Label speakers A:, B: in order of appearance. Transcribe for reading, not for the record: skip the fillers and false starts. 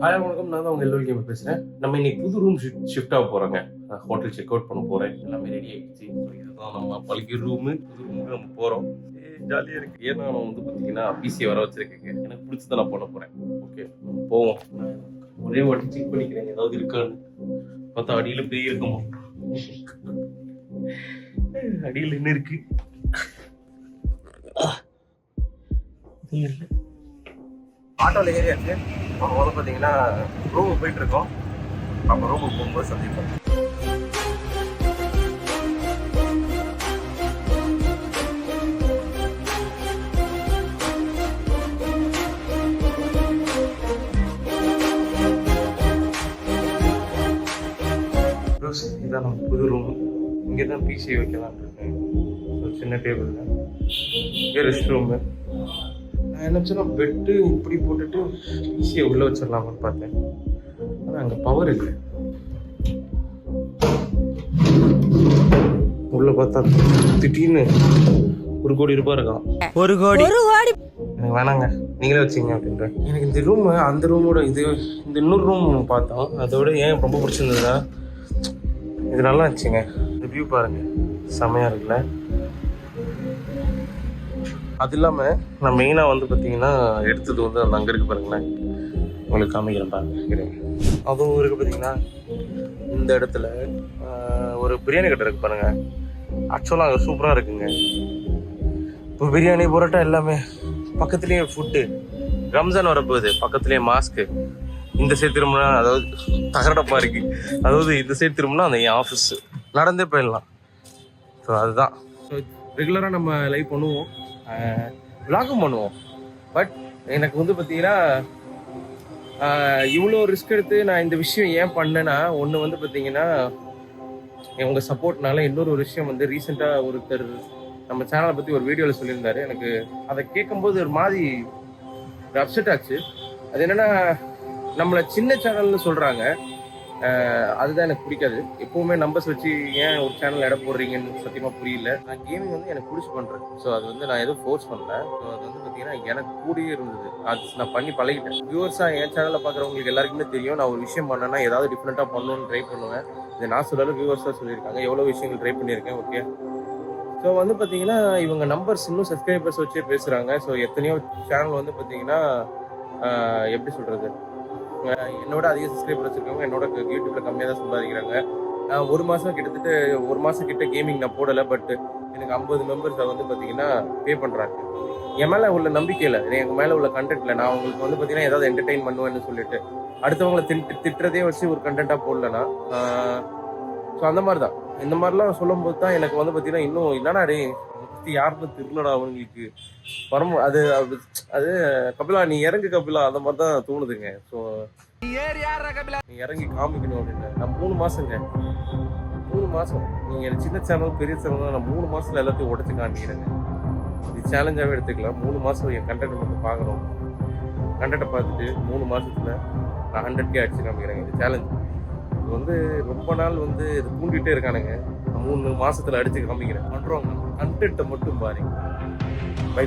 A: Hi வணக்கம், நான் தான் உங்கள் எல்லோரும் கேம் பேசுகிறேன். நம்ம இன்னைக்கு புது ரூம் ஷிஃப்ட் ஆக போகிறோங்க. ஹோட்டல் செக் அவுட் பண்ண போகிறேன். எல்லாமே ரெடி ஆகிடுச்சு. இதுதான் நம்ம பழகிற ரூமு. புது ரூமுக்கு நம்ம போகிறோம். ஜாலியாக இருக்குது. ஏன்னா நான் வந்து பார்த்தீங்கன்னா பிசியை வர வச்சுருக்கேங்க. எனக்கு பிடிச்சதை நான் பண்ண போகிறேன். ஓகே போவோம். ஒரே வாட்டி செக் பண்ணிக்கிறேன் ஏதாவது இருக்கான்னு. பார்த்தா அடியில் பேய் இருக்குமா? அடியில் என்ன இருக்கு? இல்லை, ஆட்டோவில் ஏரியாச்சு. நம்ம வந்து பார்த்தீங்கன்னா ரூமுக்கு போயிட்டு இருக்கோம். நம்ம ரூமுக்கு போகும்போது சந்திப்போம். இதான் நம்ம புது ரூமு. இங்கே தான் பிசி வைக்கலாம் இருக்கேன். ஒரு சின்ன டேபிள் தான். இங்கே ரெஸ்ட் ரூமு. நான் என்ன சொன்னா பெட்டு இப்படி போட்டுட்டு பிசியை உள்ளே வச்சிடலாமான்னு பார்த்தேன். ஆனால் அங்கே பவர் இல்லை. உள்ள பார்த்தா திடீர்னு 1 கோடி ரூபாய் இருக்கான். 1 கோடி எனக்கு வேணாங்க, நீங்களே வச்சிங்க அப்படின்ற. எனக்கு இந்த ரூமு அந்த ரூமோட இந்த இன்னொரு ரூம் பார்த்தோம். அதோட ஏன் ரொம்ப பிடிச்சிருந்ததுன்னா இது நல்லா இருந்துச்சுங்க. இந்த வியூ பாருங்க, செமையாக இருக்குல்ல. அது இல்லாமல் நான் மெயினாக வந்து பார்த்தீங்கன்னா எடுத்தது வந்து அந்த அங்கே இருக்குது பாருங்களேன். உங்களுக்கு காமிக்கிறேன் பாருங்க. அதுவும் இருக்குது பார்த்தீங்கன்னா இந்த இடத்துல ஒரு பிரியாணி கடை இருக்குது பாருங்கள். ஆக்சுவலாக அங்கே சூப்பராக இருக்குங்க. இப்போ பிரியாணி புரோட்டா எல்லாமே பக்கத்துலேயே ஃபுட்டு. ரம்ஜான் வரப்போகுது, பக்கத்துலேயே மாஸ்க்கு. இந்த சைடு திரும்பினா அதாவது தகரடப்பா இருக்கு. அதாவது இந்த சைடு திரும்பினா அந்த என் ஆஃபீஸ் நடந்தே போயிடலாம். ஸோ அதுதான். ஸோ ரெகுலராக நம்ம லைவ் பண்ணுவோம், விளாகும் பண்ணுவோம். பட் எனக்கு வந்து பார்த்தீங்கன்னா இவ்வளோ ரிஸ்க் எடுத்து நான் இந்த விஷயம் ஏன் பண்ணேன்னா, ஒன்று வந்து பார்த்தீங்கன்னா உங்கள் சப்போர்ட்னால. இன்னொரு ஒரு விஷயம் வந்து ரீசெண்டாக ஒருத்தர் நம்ம சேனலை பற்றி ஒரு வீடியோவில் சொல்லியிருந்தாரு. எனக்கு அதை கேட்கும்போது ஒரு மாதிரி அப்செட் ஆச்சு. அது என்னென்னா, நம்மளை சின்ன சேனல்னு சொல்கிறாங்க. அதுதான் எனக்கு பிடிக்காது. எப்பவுமே நம்பர்ஸ் வச்சு ஏன் ஒரு சேனல் இடம் போடுறீங்கன்னு சத்தியமாக புரியல. நான் கேமிங் வந்து எனக்கு பிடிச்சி பண்ணுறேன். ஸோ அது வந்து நான் எதுவும் ஃபோர்ஸ் பண்ணல. ஸோ அது வந்து பார்த்தீங்கன்னா எனக்கு கூடயே இருந்தது. அது நான் பண்ணி பழகிட்டேன். வியூவர்ஸாக என் சேனலில் பார்க்குறவங்களுக்கு எல்லாருக்குமே தெரியும், நான் ஒரு விஷயம் பண்ணேன்னா ஏதாவது டிஃப்ரெண்ட்டாக பண்ணணும்னு ட்ரை பண்ணுவேன். இதை நான் சொல்லல, வியூவர்ஸாக சொல்லியிருக்காங்க. எவ்வளோ விஷயங்கள் ட்ரை பண்ணியிருக்கேன். ஓகே, ஸோ வந்து பார்த்தீங்கன்னா இவங்க நம்பர்ஸ் இன்னும் சப்ஸ்கிரைபர்ஸ் வச்சே பேசுகிறாங்க. ஸோ எத்தனையோ சேனல் வந்து பார்த்தீங்கன்னா எப்படி சொல்கிறது, என்னோட அதிக சப்ஸ்கிரைபர் வச்சிருக்கவங்க என்னோட யூடியூப்ல கம்மியாக தான் சம்பாதிக்கிறாங்க. ஒரு மாதம் கிட்டத்தட்ட 1 மாதம் கிட்ட கேமிங் நான் போடலை. பட் எனக்கு 50 மெம்பர்ஸ் வந்து பார்த்தீங்கன்னா பே பண்ணுறாங்க. என் மேலே உள்ள நம்பிக்கையில், எங்கள் மேலே உள்ள கண்டென்ட்டில் நான் அவங்களுக்கு வந்து பார்த்தீங்கன்னா ஏதாவது என்டர்டெயின் பண்ணுவேன்னு சொல்லிட்டு அடுத்தவங்களை திட்டுறதே வச்சு ஒரு கண்டென்ட்டாக போடலன்னா. ஸோ அந்த மாதிரி தான். இந்த மாதிரிலாம் சொல்லும்போது தான் எனக்கு வந்து பார்த்தீங்கன்னா இன்னும் என்னடா டே யாருன்னு திருநடா அவங்களுக்கு பரம அது அது கபிலா நீ இறங்கு கபிலா, அந்த மாதிரி தான் தோணுதுங்க. ஸோ நீ இறங்கி காமிக்கணும் அப்படின்னு. நான் 3 மாசங்க, 3 மாசம் நீங்க சின்ன சேனல் பெரிய சேனல் நான் 3 மாசத்துல எல்லாத்தையும் உடச்சு காமிக்கிறேங்க. இது சேலஞ்சாவே எடுத்துக்கலாம். 3 மாசம் என் கண்டென்ட் மட்டும் பார்க்கணும். கண்டென்ட்டை பார்த்துட்டு 3 மாசத்துல நான் 100K அடிச்சு காமிக்கிறேங்க. இது சேலஞ்ச். இது வந்து ரொம்ப நாள் வந்து இது தூண்டிகிட்டே இருக்கானுங்க. 3 மாசத்துல அடிச்சு காமிக்கிறேன். பண்றவங்க கண்டென்ட்டை மட்டும் பாருங்க. பை.